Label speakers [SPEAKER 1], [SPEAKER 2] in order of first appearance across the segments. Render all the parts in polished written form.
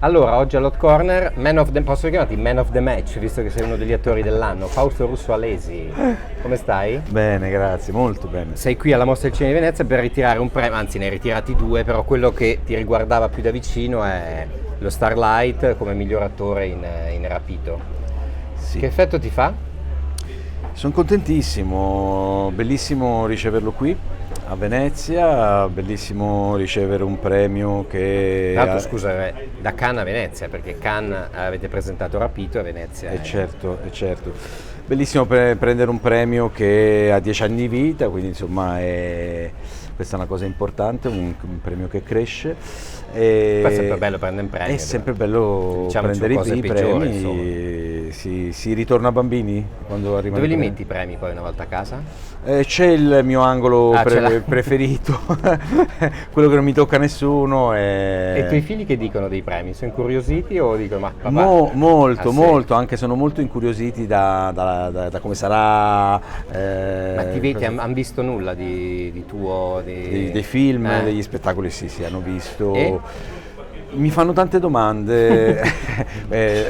[SPEAKER 1] Allora, oggi all'Hot Corner, posso chiamarti Man of the Match, visto che sei uno degli attori dell'anno, Fausto Russo Alesi. Come stai?
[SPEAKER 2] Bene, grazie, molto bene.
[SPEAKER 1] Sei qui alla Mostra del Cinema di Venezia per ritirare un premio, anzi ne hai ritirati due, però quello che ti riguardava più da vicino è lo Starlight come miglior attore in Rapito.
[SPEAKER 2] Sì.
[SPEAKER 1] Che effetto ti fa?
[SPEAKER 2] Sono contentissimo, bellissimo riceverlo qui a Venezia, bellissimo ricevere un premio che...
[SPEAKER 1] Tra l'altro, scusa, da Cannes a Venezia, perché Cannes avete presentato Rapito e Venezia.
[SPEAKER 2] Certo, certo. Bellissimo prendere un premio che ha 10 anni di vita, quindi insomma questa è una cosa importante, un premio che cresce.
[SPEAKER 1] Poi è sempre bello prendere un premio.
[SPEAKER 2] È sempre bello, diciamo, prendere i premi. Si ritorna bambini quando arrivano.
[SPEAKER 1] Dove li metti i premi poi una volta a casa?
[SPEAKER 2] C'è il mio angolo preferito, quello che non mi tocca nessuno.
[SPEAKER 1] E i tuoi figli che dicono dei premi? Sono incuriositi o dicono ma papà?
[SPEAKER 2] Molto, anche sono molto incuriositi da come sarà.
[SPEAKER 1] Ma ti vedi, hanno visto nulla di tuo?
[SPEAKER 2] Dei film, degli spettacoli, sì, hanno visto. Mi fanno tante domande.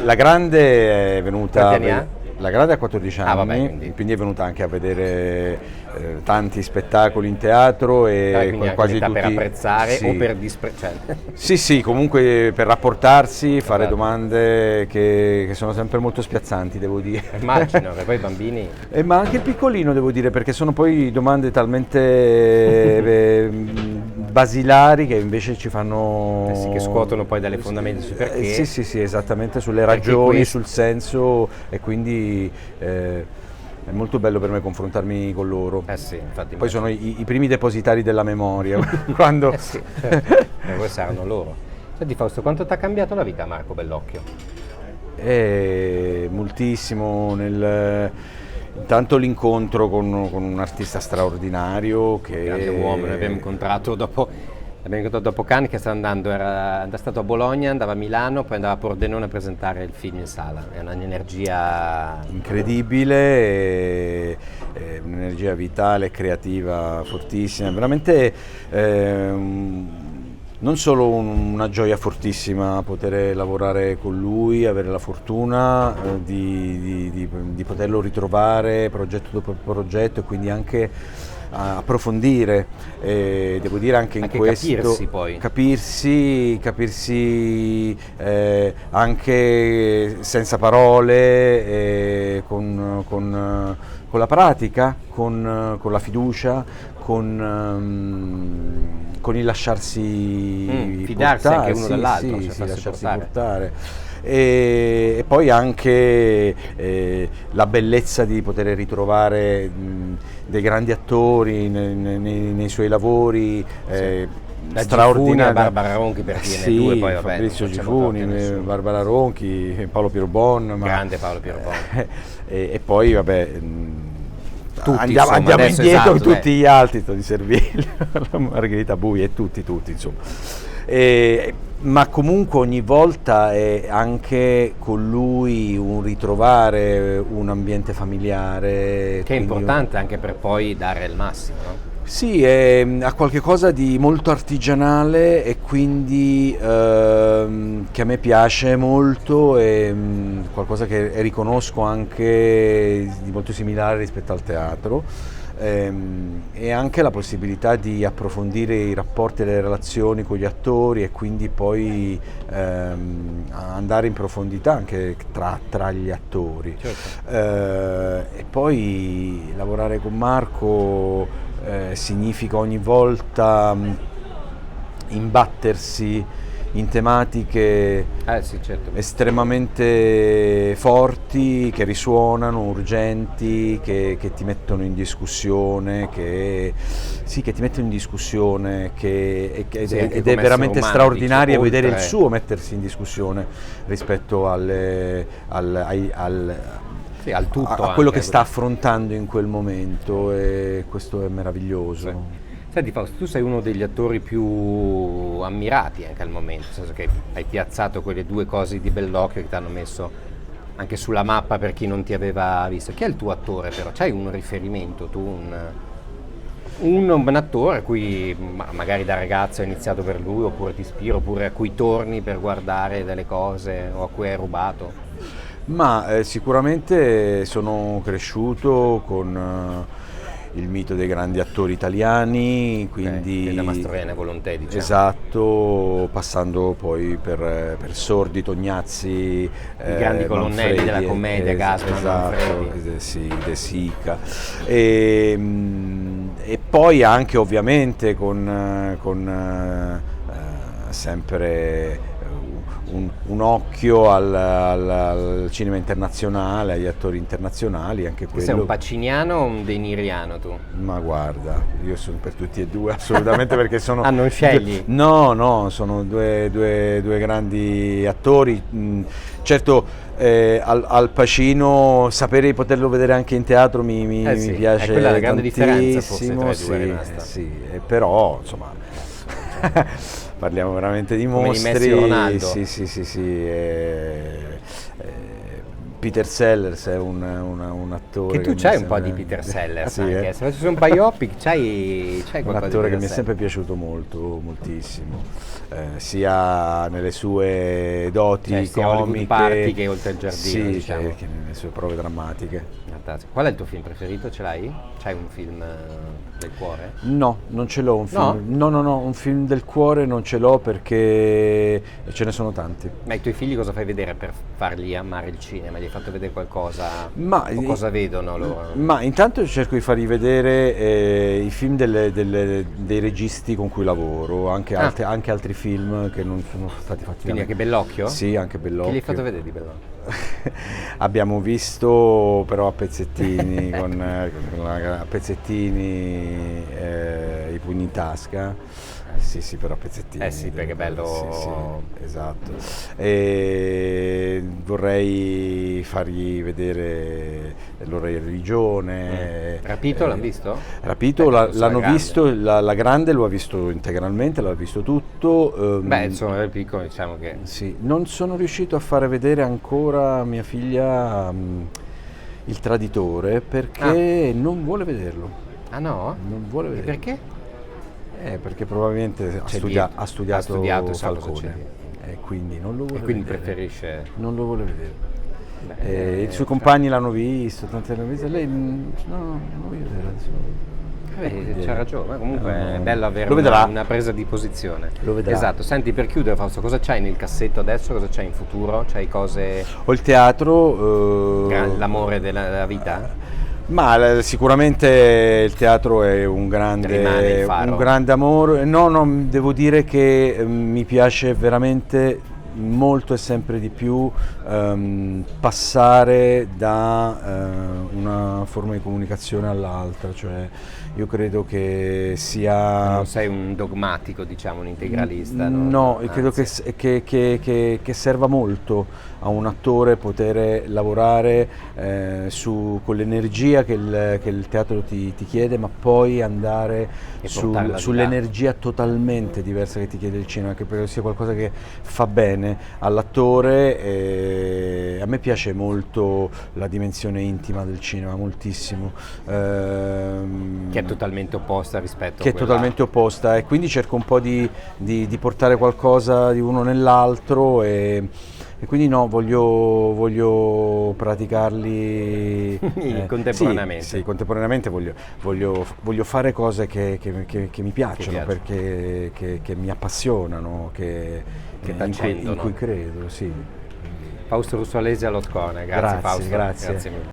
[SPEAKER 2] La grande è venuta.
[SPEAKER 1] Quanti anni ha?
[SPEAKER 2] La grande ha 14 anni,
[SPEAKER 1] vabbè,
[SPEAKER 2] quindi è venuta anche a vedere tanti spettacoli in teatro e quasi tutti
[SPEAKER 1] per apprezzare,
[SPEAKER 2] sì.
[SPEAKER 1] O per disprezzare.
[SPEAKER 2] Sì, comunque per rapportarsi, fare domande che sono sempre molto spiazzanti, devo dire.
[SPEAKER 1] Immagino, che poi i bambini...
[SPEAKER 2] Ma anche il piccolino, devo dire, perché sono poi domande talmente basilari che invece ci fanno...
[SPEAKER 1] sì, che scuotono poi dalle fondamenta sui perché.
[SPEAKER 2] Sì, esattamente, sulle ragioni, sul senso, e quindi è molto bello per me confrontarmi con loro.
[SPEAKER 1] Sì, infatti.
[SPEAKER 2] Poi sono i primi depositari della memoria, quando...
[SPEAKER 1] sì, certo. Poi saranno loro. Senti Fausto, quanto ti ha cambiato la vita Marco Bellocchio?
[SPEAKER 2] Moltissimo, intanto l'incontro con un artista straordinario che...
[SPEAKER 1] Grande uomo, noi abbiamo incontrato dopo Cannes, che era stato a Bologna, andava a Milano, poi andava a Pordenone a presentare il film in sala. È un'energia
[SPEAKER 2] incredibile, un'energia vitale, creativa, fortissima, veramente non solo una gioia fortissima poter lavorare con lui, avere la fortuna di poterlo ritrovare progetto dopo progetto e quindi anche approfondire, devo dire anche in questo capirsi anche senza parole, con la pratica, con la fiducia, con il lasciarsi
[SPEAKER 1] fidarsi
[SPEAKER 2] portare,
[SPEAKER 1] anche uno dall'altro,
[SPEAKER 2] lasciarsi portare. E poi anche la bellezza di poter ritrovare dei grandi attori nei suoi lavori, straordinaria.
[SPEAKER 1] Barbara Ronchi, per chi due, poi vabbè,
[SPEAKER 2] Fabrizio Gifuni, Barbara Ronchi, Paolo Pierobon,
[SPEAKER 1] grande Paolo Pierobon.
[SPEAKER 2] E poi vabbè,
[SPEAKER 1] tutti,
[SPEAKER 2] andiamo indietro, tutti gli altri, Tony Servillo, Margherita Bui e tutti insomma. Ma comunque ogni volta è anche con lui un ritrovare un ambiente familiare.
[SPEAKER 1] Che è importante anche per poi dare il massimo, no?
[SPEAKER 2] Sì, ha qualche cosa di molto artigianale e quindi che a me piace molto, e qualcosa che riconosco anche di molto similare rispetto al teatro. E anche la possibilità di approfondire i rapporti e le relazioni con gli attori e quindi poi andare in profondità anche tra gli attori.
[SPEAKER 1] Certo.
[SPEAKER 2] E poi lavorare con Marco significa ogni volta imbattersi in tematiche
[SPEAKER 1] sì, certo.
[SPEAKER 2] estremamente forti, che risuonano, urgenti, che ti mettono in discussione, ed è veramente straordinario vedere il suo mettersi in discussione rispetto al
[SPEAKER 1] tutto,
[SPEAKER 2] a quello che sta affrontando in quel momento, e questo è meraviglioso.
[SPEAKER 1] Sì. Senti Fausto, tu sei uno degli attori più ammirati anche al momento, nel senso che hai piazzato quelle due cose di Bellocchio che ti hanno messo anche sulla mappa per chi non ti aveva visto. Chi è il tuo attore però? C'hai un riferimento tu? un attore a cui magari da ragazzo hai iniziato per lui, oppure ti ispira, oppure a cui torni per guardare delle cose o a cui hai rubato?
[SPEAKER 2] Ma sicuramente sono cresciuto con il mito dei grandi attori italiani, quindi
[SPEAKER 1] da Mastroianni a Volontè, diciamo.
[SPEAKER 2] esatto, passando poi per Sordi, Tognazzi,
[SPEAKER 1] I grandi colonnelli
[SPEAKER 2] Manfredi,
[SPEAKER 1] della commedia, Gassman,
[SPEAKER 2] esatto,
[SPEAKER 1] Manfredi.
[SPEAKER 2] sì, De Sica. E poi anche ovviamente con sempre un occhio al cinema internazionale, agli attori internazionali, anche quello.
[SPEAKER 1] Sei un paciniano o un deniriano tu?
[SPEAKER 2] Ma guarda, io sono per tutti e due assolutamente perché sono...
[SPEAKER 1] Ah, non scegli?
[SPEAKER 2] No, sono due grandi attori. Certo, Al Pacino, sapere di poterlo vedere anche in teatro mi
[SPEAKER 1] Sì,
[SPEAKER 2] piace
[SPEAKER 1] è quella la grande differenza forse
[SPEAKER 2] tantissimo,
[SPEAKER 1] tra i due,
[SPEAKER 2] sì,
[SPEAKER 1] rimasta.
[SPEAKER 2] sì, però insomma parliamo veramente di
[SPEAKER 1] Come di
[SPEAKER 2] mostri.
[SPEAKER 1] Messi e Ronaldo.
[SPEAKER 2] Sì. Peter Sellers è un attore
[SPEAKER 1] Che tu
[SPEAKER 2] mi
[SPEAKER 1] c'hai un
[SPEAKER 2] sembra-
[SPEAKER 1] po' di Peter Sellers
[SPEAKER 2] Sì,
[SPEAKER 1] anche, se facessi un biopic c'hai
[SPEAKER 2] un
[SPEAKER 1] qualcosa
[SPEAKER 2] attore
[SPEAKER 1] di
[SPEAKER 2] che mi è
[SPEAKER 1] Peter
[SPEAKER 2] sempre piaciuto moltissimo, sia nelle sue doti
[SPEAKER 1] Cioè, sia Hollywood
[SPEAKER 2] comiche,
[SPEAKER 1] Party che Oltre il giardino,
[SPEAKER 2] sì,
[SPEAKER 1] diciamo.
[SPEAKER 2] che nelle sue prove drammatiche.
[SPEAKER 1] Fantastico. Qual è il tuo film preferito? Ce l'hai? C'hai un film del cuore?
[SPEAKER 2] No, non ce l'ho un film.
[SPEAKER 1] No?
[SPEAKER 2] No, un film del cuore non ce l'ho perché ce ne sono tanti.
[SPEAKER 1] Ma ai tuoi figli cosa fai vedere per farli amare il cinema? Gli hai fatto vedere qualcosa?
[SPEAKER 2] Ma,
[SPEAKER 1] O cosa vedono loro?
[SPEAKER 2] Ma intanto cerco di fargli vedere i film dei registi con cui lavoro, anche altri film che non sono stati fatti
[SPEAKER 1] Quindi
[SPEAKER 2] da me.
[SPEAKER 1] anche Bellocchio?
[SPEAKER 2] Sì, anche Bellocchio.
[SPEAKER 1] Che gli hai fatto vedere di Bellocchio?
[SPEAKER 2] Abbiamo visto però a pezzettini, a pezzettini i pugni in tasca. Sì, però a pezzettini.
[SPEAKER 1] Sì, perché è bello.
[SPEAKER 2] Sì, esatto. E vorrei fargli vedere L'ora di religione.
[SPEAKER 1] Rapito l'hanno visto?
[SPEAKER 2] Rapito
[SPEAKER 1] L'hanno
[SPEAKER 2] l'hanno visto, la grande lo ha visto integralmente, l'ha visto tutto.
[SPEAKER 1] Beh, insomma, è piccolo, diciamo che...
[SPEAKER 2] Sì, non sono riuscito a fare vedere ancora a mia figlia Il Traditore perché non vuole vederlo.
[SPEAKER 1] Ah no?
[SPEAKER 2] Non vuole
[SPEAKER 1] E
[SPEAKER 2] vederlo.
[SPEAKER 1] perché?
[SPEAKER 2] Perché probabilmente ha
[SPEAKER 1] C'è
[SPEAKER 2] studiato
[SPEAKER 1] ha studiato, sa cosa c'è
[SPEAKER 2] Falcone e quindi non lo vuole
[SPEAKER 1] E quindi
[SPEAKER 2] vedere.
[SPEAKER 1] preferisce...
[SPEAKER 2] Non lo vuole vedere.
[SPEAKER 1] Beh,
[SPEAKER 2] I suoi compagni l'hanno visto, tanti l'hanno visto, lei no, non voglio vedere.
[SPEAKER 1] c'ha ragione, ma comunque
[SPEAKER 2] No.
[SPEAKER 1] è bello avere
[SPEAKER 2] Lo vedrà.
[SPEAKER 1] una presa di posizione.
[SPEAKER 2] Lo vedrà.
[SPEAKER 1] Esatto, senti, per chiudere Fausto, cosa c'hai nel cassetto adesso, cosa c'hai in futuro? C'hai cose...
[SPEAKER 2] Ho il teatro.
[SPEAKER 1] L'amore della vita?
[SPEAKER 2] Ma sicuramente il teatro è un
[SPEAKER 1] Rimane il faro.
[SPEAKER 2] grande amore. No, devo dire che mi piace veramente molto e sempre di più passare da una forma di comunicazione all'altra, cioè io credo che sia...
[SPEAKER 1] Non sei un dogmatico, diciamo, un integralista?
[SPEAKER 2] No, credo
[SPEAKER 1] Anzi.
[SPEAKER 2] che serva molto a un attore poter lavorare con l'energia che il teatro ti chiede, ma poi andare
[SPEAKER 1] E portarla di là.
[SPEAKER 2] sull'energia totalmente diversa che ti chiede il cinema, che credo sia qualcosa che fa bene all'attore. A me piace molto la dimensione intima del cinema, moltissimo.
[SPEAKER 1] Che è totalmente opposta rispetto
[SPEAKER 2] Che
[SPEAKER 1] a
[SPEAKER 2] è
[SPEAKER 1] quella...
[SPEAKER 2] totalmente opposta e quindi cerco un po' di portare qualcosa di uno nell'altro e quindi no, voglio praticarli
[SPEAKER 1] Contemporaneamente.
[SPEAKER 2] Sì, contemporaneamente voglio fare cose che mi piacciono, perché che mi appassionano, in
[SPEAKER 1] t'accendono.
[SPEAKER 2] cui credo, sì.
[SPEAKER 1] Fausto Russolesi all'Otcone, grazie Fausto.
[SPEAKER 2] Grazie.
[SPEAKER 1] Mille.